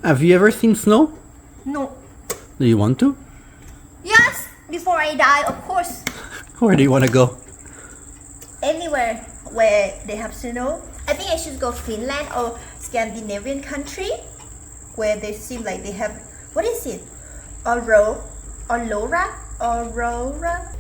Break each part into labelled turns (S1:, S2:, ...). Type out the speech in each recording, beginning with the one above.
S1: Have you ever seen snow?
S2: No.
S1: Do you want to?
S2: Yes, before I die, of course.
S1: Where do you want to go?
S2: Anywhere where they have snow. I think I should go Finland or Scandinavian country where they seem like they have, what is it? Aurora?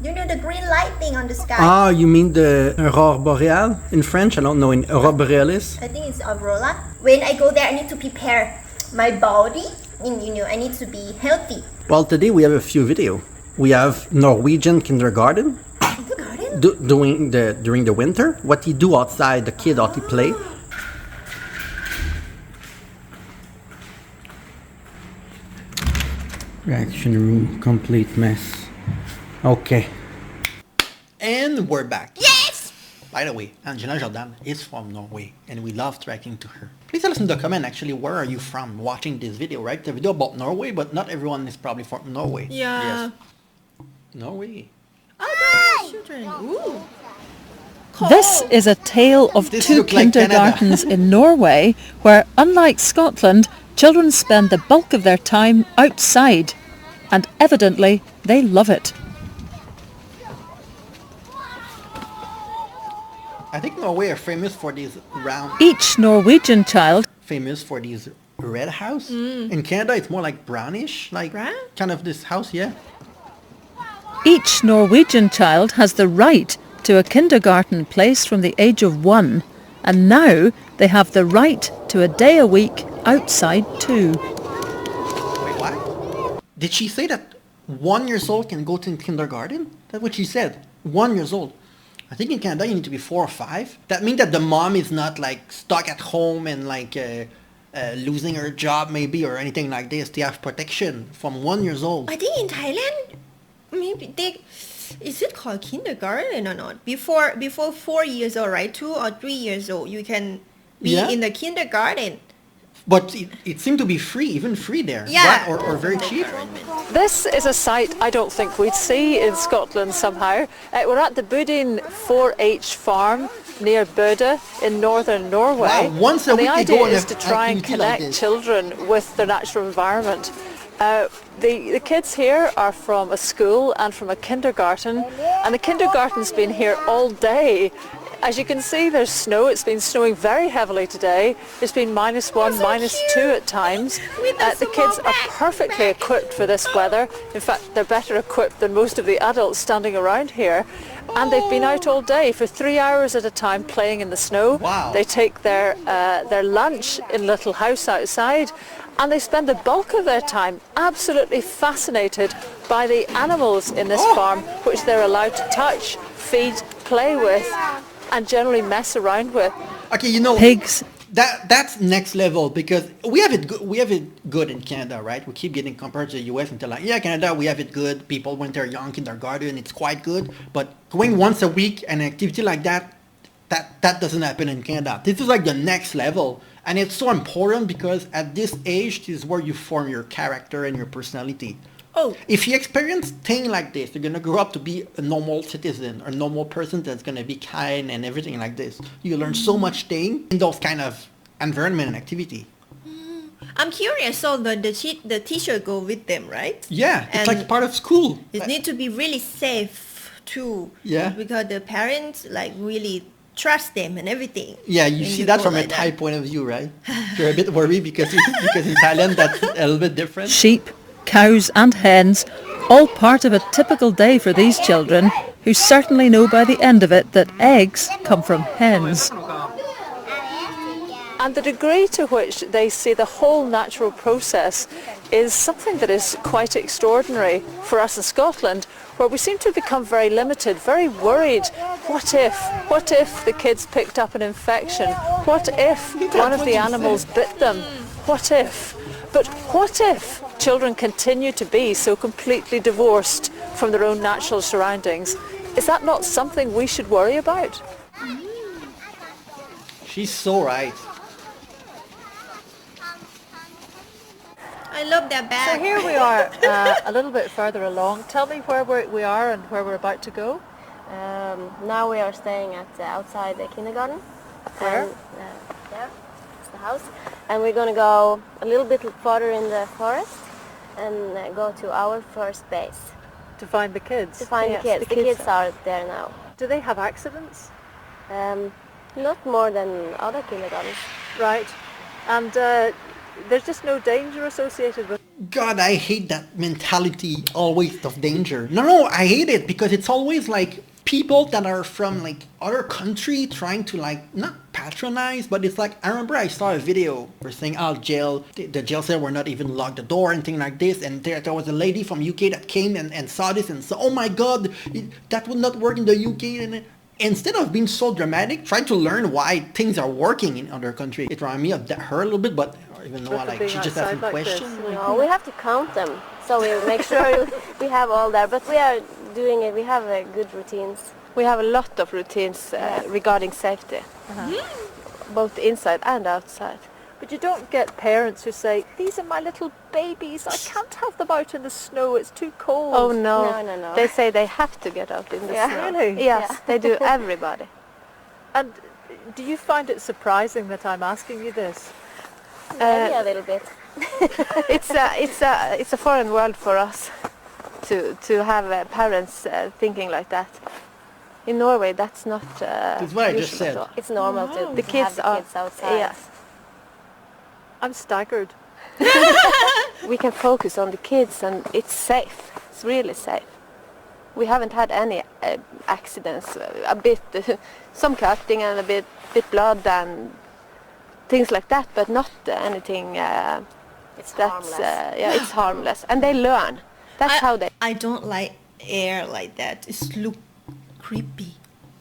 S2: You know the green lightning on the sky?
S1: Ah, you mean the Aurore Boreale in French? I don't know in Aurore Borealis.
S2: I think it's Aurora. When I go there, I need to prepare my body. And, I need to be healthy.
S1: Well, today we have a few video. We have Norwegian kindergarten.
S2: Kindergarten?
S1: During the winter. What you do outside, the kid ought to play. Reaction room, complete mess. Okay. And we're back.
S2: Yes!
S1: By the way, Angela Jordan is from Norway, and we love trekking to her. Please tell us in the comment, actually, where are you from watching this video, right? The video about Norway, but not everyone is probably from Norway.
S3: Yeah.
S1: Yes. Norway.
S3: Oh, children. Ooh.
S4: This is a tale of
S1: This
S4: two
S1: look like
S4: kindergartens in Norway where, unlike Scotland, children spend the bulk of their time outside. And evidently, they love it.
S1: I think Norway are famous for these round...
S4: Each Norwegian child
S1: Famous for these red house. In Canada, it's more like brownish, like
S3: Brown?
S1: kind of this house, yeah.
S4: Each Norwegian child has the right to a kindergarten place from the age of 1, and now they have the right to a day a week outside too.
S1: Wait, what? Did she say that 1 year old can go to kindergarten? That's what she said. 1 year old. I think in Canada you need to be 4 or 5. That means that the mom is not like stuck at home and like losing her job maybe or anything like this. They have protection from 1 year old.
S3: I think in Thailand, maybe is it called kindergarten or not? Before 4 years old, right? 2 or 3 years old, you can be
S1: Yeah.
S3: in the kindergarten.
S1: But it seemed to be free, even free there.
S3: Yeah.
S1: Right? Or very cheap.
S4: This is a sight I don't think we'd see in Scotland somehow. We're at the Budin 4-H farm near Bøde in northern Norway.
S1: Wow, once a
S4: and the
S1: week they
S4: idea
S1: go on
S4: is
S1: a
S4: to try and
S1: activity like
S4: connect
S1: this.
S4: children with their natural environment. The kids here are from a school and from a kindergarten, and the kindergarten's been here all day. As you can see, there's snow. It's been snowing very heavily today. It's been -1, -2 at times. The kids are perfectly equipped for this weather. In fact, they're better equipped than most of the adults standing around here. And they've been out all day for 3 hours at a time playing in the snow.
S1: Wow.
S4: They take their lunch in a little house outside, and they spend the bulk of their time absolutely fascinated by the animals in this farm, which they're allowed to touch, feed, play with, and generally mess around with.
S1: Okay, you know,
S4: Pigs.
S1: That's next level because we have it good in Canada, right? We keep getting compared to the US and they're like, yeah, Canada, we have it good. People when they're young, kindergarten, it's quite good. But going once a week an activity like that doesn't happen in Canada. This is like the next level. And it's so important because at this age, this is where you form your character and your personality.
S3: Oh.
S1: If you experience things like this, you're going to grow up to be a normal citizen, a normal person that's going to be kind and everything like this. You learn so much thing in those kind of environment and activity.
S3: I'm curious, so the teacher go with them, right?
S1: Yeah, it's
S3: And
S1: like part of school.
S3: It need to be really safe too.
S1: Yeah.
S3: Because the parents like really trust them and everything.
S1: Yeah, you
S3: when
S1: see that
S3: go
S1: from a
S3: like
S1: Thai
S3: that.
S1: point of view, right? You're a bit worried because in Thailand that's a little bit different.
S4: Sheep, cows and hens, all part of a typical day for these children, who certainly know by the end of it that eggs come from hens. And the degree to which they see the whole natural process is something that is quite extraordinary for us in Scotland, where we seem to become very limited, very worried. What if the kids picked up an infection? What if one of the animals bit them? What if? But what if children continue to be so completely divorced from their own natural surroundings? Is that not something we should worry about?
S1: She's so right.
S3: I love that bag.
S4: So here we are, a little bit further along. Tell me where we are and where we're about to go.
S5: Now we are staying at outside the kindergarten.
S4: Where?
S5: And, there, it's the house. And we're going to go a little bit further in the forest and go to our first base
S4: To find the kids?
S5: to find
S4: Yes,
S5: the kids. The kids are there now.
S4: Do they have accidents?
S5: Not more than other kindergartens.
S4: Right. And there's just no danger associated with
S1: God, I hate that mentality always of danger. No, I hate it because it's always like people that are from like other country trying to like not patronize, but it's like I remember I saw a video where saying, "Oh, jail." The jail said we're not even locked the door and things like this, and there was a lady from UK that came and saw this and said, "Oh my God, that would not work in the UK." And instead of being so dramatic, trying to learn why things are working in other countries, it reminded me of that, her a little bit, but even though like she just has some
S4: outside like this.
S1: questions.
S5: No, we have to count them. So we make sure we have all there. But we are doing it. We have good routines.
S6: We have a lot of routines regarding safety, both inside and outside.
S4: But you don't get parents who say, these are my little babies, I can't have them out in the snow, it's too cold.
S6: Oh no.
S5: No.
S6: They say they have to get out in the snow.
S4: Really?
S6: Yes, they do, everybody.
S4: And do you find it surprising that I'm asking you this?
S5: Maybe a little bit.
S6: It's a foreign world for us to have parents thinking like that. In Norway, that's not
S1: That's what I just
S6: usual at
S1: said.
S6: all.
S5: It's normal to
S6: The kids
S5: have the
S6: are
S5: kids outside.
S6: Yes.
S4: I'm staggered.
S6: We can focus on the kids and it's safe. It's really safe. We haven't had any accidents. A bit, some cutting and a bit blood and things like that, but not anything
S5: It's
S6: that's
S5: harmless.
S6: it's harmless. And they learn. That's how they.
S3: I don't like air like that. It's look creepy.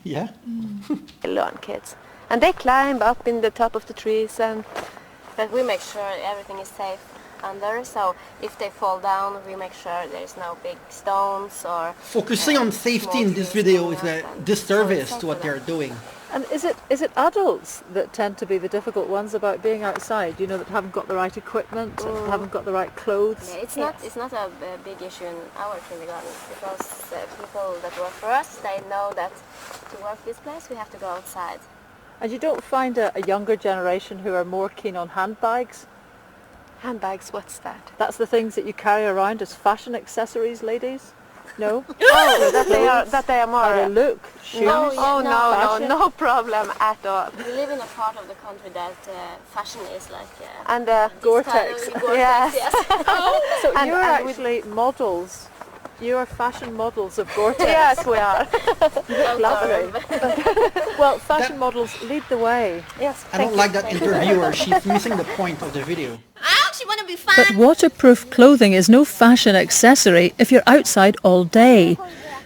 S1: Yeah.
S6: learn, kids. And they climb up in the top of the trees and
S5: But we make sure everything is safe under. So if they fall down, we make sure there's no big stones or.
S1: Focusing on safety in this video is a disservice to what they're doing.
S4: And is it adults that tend to be the difficult ones about being outside, you know, that haven't got the right equipment, and haven't got the right clothes?
S5: Yeah, it's not a big issue in our kindergarten because people that work for us, they know that to work this place we have to go outside.
S4: And you don't find a younger generation who are more keen on handbags?
S6: handbags, what's that?
S4: That's the things that you carry around as fashion accessories, ladies? No?
S6: Oh, that they are more...
S4: How they look, shoes?
S5: No,
S6: Oh,
S4: Fashion?
S6: no problem at all.
S5: We live in a part of the country that fashion is like
S6: And
S4: Gore-Tex.
S6: Yes.
S5: Yes.
S4: So
S6: And-
S4: you're
S6: and we-
S4: actually models. You are fashion models of Gore-Tex.
S6: Yes, we are.
S4: Lovely. Well, fashion models lead the way.
S6: Yes,
S1: I don't like that interviewer. She's missing the point of the video.
S3: I actually want to be fun.
S7: But waterproof clothing is no fashion accessory if you're outside all day.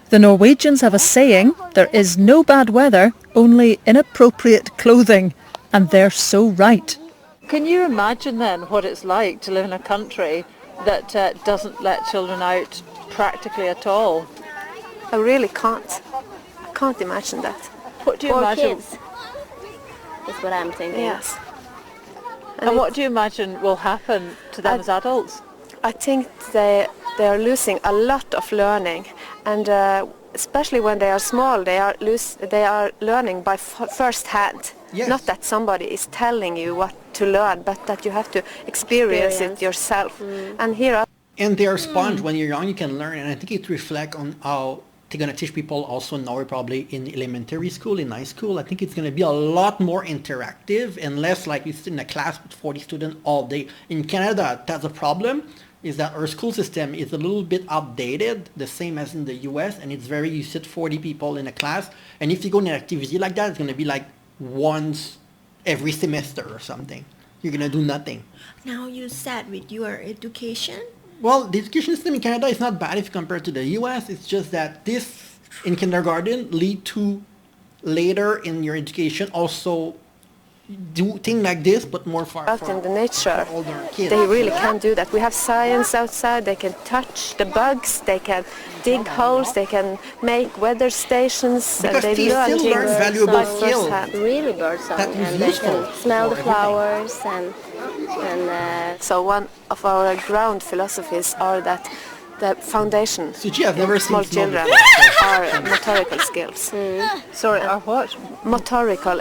S7: The Norwegians have a saying, there is no bad weather, only inappropriate clothing. And they're so right.
S4: Can you imagine then what it's like to live in a country that doesn't let children out practically at all?
S6: I really can't. I can't imagine that.
S4: What do you
S5: For
S4: imagine?
S5: kids. That's what I'm thinking.
S6: Yes.
S4: And what do you imagine will happen to them as adults?
S6: I think they are losing a lot of learning, and especially when they are small, they are learning by first hand.
S1: Yes.
S6: Not that somebody is telling you what to learn, but that you have to experience it yourself. And here,
S1: And they are sponge. When you're young, you can learn. And I think it reflects on how they're going to teach people also in Norway, probably in elementary school, in high school. I think it's going to be a lot more interactive and less like you sit in a class with 40 students all day. In Canada, that's a problem, is that our school system is a little bit outdated, the same as in the US. And it's very, you sit 40 people in a class. And if you go in an activity like that, it's going to be like once every semester or something. You're going to do nothing.
S3: Now you said with your education.
S1: Well, the education system in Canada is not bad if compared to the US. It's just that this in kindergarten lead to later in your education also do things like this, but more far
S6: out in the nature,
S1: older kids.
S6: they really can do that. We have science outside. They can touch the bugs. They can dig holes. They can make weather stations.
S1: Because
S6: They
S1: they still
S6: things
S1: learn valuable
S6: by
S1: skills.
S6: firsthand.
S5: Really birdsong,
S1: That is
S5: and they
S1: useful
S5: can smell
S1: for
S5: the
S1: everything.
S5: flowers and
S6: So one of our ground philosophies are that the foundation.
S1: Suji, I've never
S6: small
S1: seen snow
S6: children
S1: before.
S6: are motorical skills.
S4: Sorry, our what?
S6: Motorical,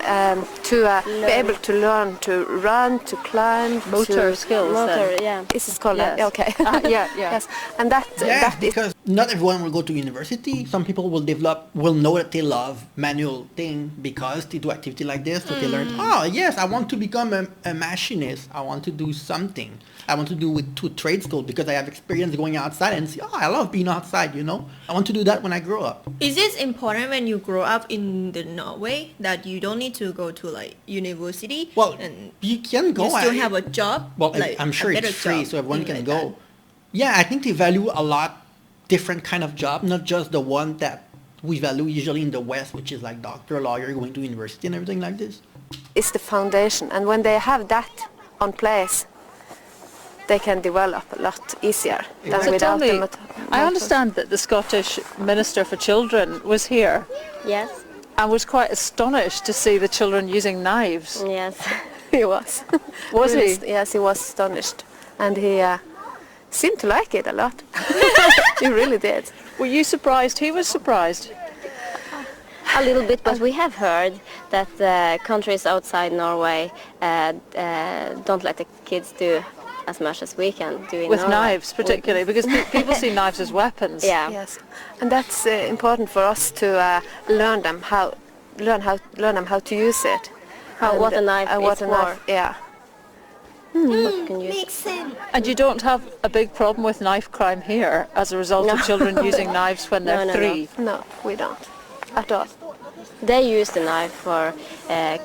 S6: to be able to learn to run, to climb,
S4: Motor
S6: to,
S4: skills.
S5: Motor,
S4: then.
S5: yeah.
S6: This is called
S4: Yes.
S6: okay.
S4: Yeah.
S6: Yes, and that
S1: Yeah,
S6: that is
S1: because not everyone will go to university. Some people will know that they love manual thing because they do activity like this. So they learn, oh yes, I want to become a machinist. I want to do something. I want to do with to trade school because I have experience going outside and see, oh, I love being outside, you know. I want to do that when I grow up.
S3: Is it important when you grow up in the Norway that you don't need to go to like university?
S1: Well,
S3: and
S1: you can go.
S3: you still have a job.
S1: Well,
S3: like,
S1: I'm sure
S3: a
S1: it's
S3: better
S1: free,
S3: job,
S1: so everyone
S3: thing
S1: can
S3: like
S1: go.
S3: that.
S1: Yeah, I think they value a lot different kind of job, not just the one that we value usually in the West, which is like doctor, lawyer, going to university and everything like this.
S6: is the foundation, and when they have that on place, they can develop a lot easier than
S4: So tell
S6: without
S4: me,
S6: the
S4: I understand that the Scottish Minister for Children was here
S5: Yes.
S4: and was quite astonished to see the children using knives.
S5: Yes.
S6: He was.
S4: Was
S6: Really,
S4: he?
S6: Yes, he was astonished, and he seemed to like it a lot. He really did.
S4: Were you surprised? He was surprised.
S5: A little bit, but we have heard that countries outside Norway don't let the kids do as much as we can do in
S4: With
S5: Norway.
S4: knives, particularly, because people see knives as weapons.
S5: Yeah.
S6: Yes, and that's important for us to learn them how to use it.
S5: What a knife is
S6: what a knife,
S5: for.
S6: yeah.
S5: You can use
S3: Makes sense.
S4: And you don't have a big problem with knife crime here as a result of children using knives when they're
S5: No.
S4: 3.
S6: No, we don't at all.
S5: They use the knife for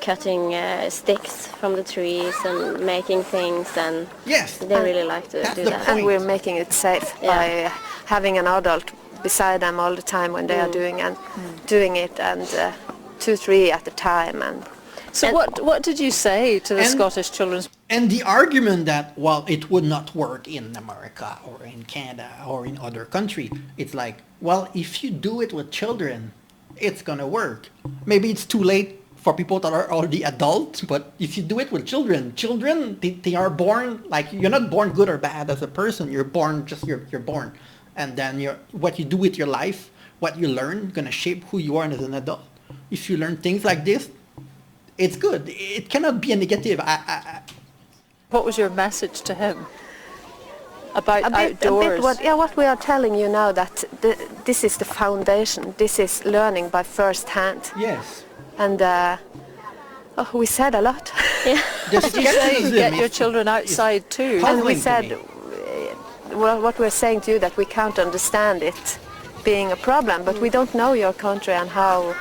S5: cutting sticks from the trees and making things, and
S1: Yes.
S5: they really like to
S1: That's
S5: do
S1: the
S5: that.
S1: point.
S6: And we're making it safe
S5: Yeah.
S6: by having an adult beside them all the time when they are doing it, and 2-3 at a time. And
S4: So what did you say to the
S1: And-
S4: Scottish children's...
S1: And the argument that, well, it would not work in America or in Canada or in other country, it's like, well, if you do it with children, it's gonna work. Maybe it's too late for people that are already adults, but if you do it with children, they are born, like, you're not born good or bad as a person, you're born, you're born. And then what you do with your life, what you learn, gonna shape who you are as an adult. If you learn things like this, it's good. It cannot be a negative.
S4: What was your message to him about
S6: a
S4: outdoors?
S6: bit what we are telling you now, that this is the foundation. This is learning by first hand.
S1: Yes.
S6: And we said a lot.
S1: The
S4: Did you say
S1: skepticism
S4: get your
S1: is-
S4: children outside too?
S1: How-
S6: And we
S1: Puzzling to
S6: said,
S1: me.
S6: what we're saying to you, that we can't understand it being a problem, but we don't know your country and how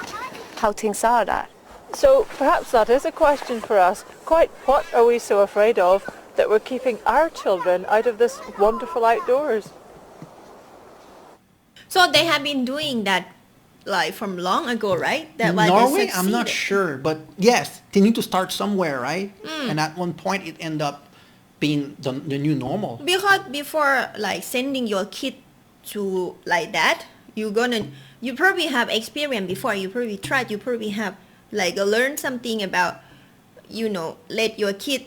S6: things are there.
S4: So perhaps that is a question for us. Quite what are we so afraid of that we're keeping our children out of this wonderful outdoors?
S3: So they have been doing that like from long ago, right? That
S1: In
S3: why
S1: Norway,
S3: they
S1: I'm not
S3: succeeded.
S1: sure, but yes, they need to start somewhere, right? And at one point, it end up being the new normal.
S3: Because before like sending your kid to like that, you probably have experience before. You probably tried. You probably have like learned something about, let your kid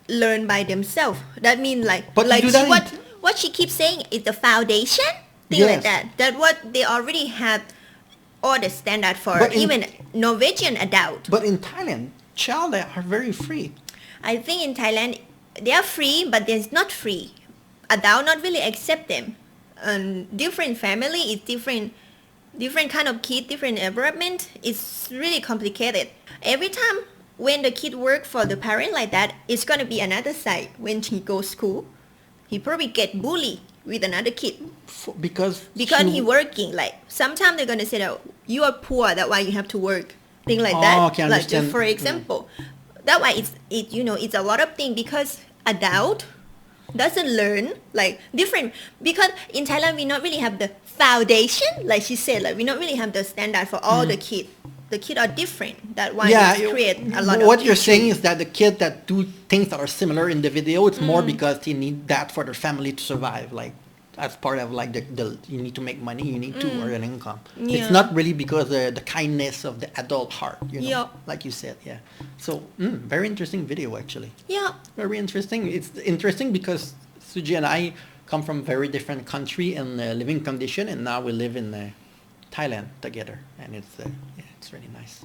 S3: learn by themselves. That means like
S1: But you
S3: like
S1: do that
S3: what she keeps saying is the foundation thing
S1: Yes.
S3: like that. That what they already have all the standard for
S1: But in-
S3: even Norwegian adult.
S1: But in Thailand, child are very free.
S3: I think in Thailand they are free, but they're not free. Adult not really accept them. Different family is different kind of kid, different environment. It's really complicated. Every time when the kid work for the parent like that, it's gonna be another side. When he goes school, he probably get bullied with another kid
S1: Because
S3: he working. Like sometimes they're gonna say that you are poor, that's why you have to work, thing like
S1: Oh,
S3: that.
S1: okay, I
S3: like
S1: understand.
S3: for example, that why it's a lot of things because adult doesn't learn like different, because in Thailand we not really have the foundation, like she said, like we not really have the standard for all the kids. The kids are different. That's why it create a lot of
S1: what you're
S3: issues.
S1: saying is that the kids that do things that are similar in the video, it's more because they need that for their family to survive. Like as part of like the you need to make money, you need to earn an income.
S3: Yeah.
S1: It's not really because the kindness of the adult heart,
S3: Yeah.
S1: like you said, yeah. So very interesting video actually.
S3: Yeah.
S1: Very interesting. It's interesting because Suji and I come from very different country and living condition, and now we live in Thailand together, and it's really nice.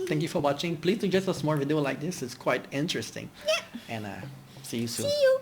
S1: Thank you for watching. Please suggest us more video like this. It's quite interesting.
S3: Yeah.
S1: And see you soon.
S3: See you.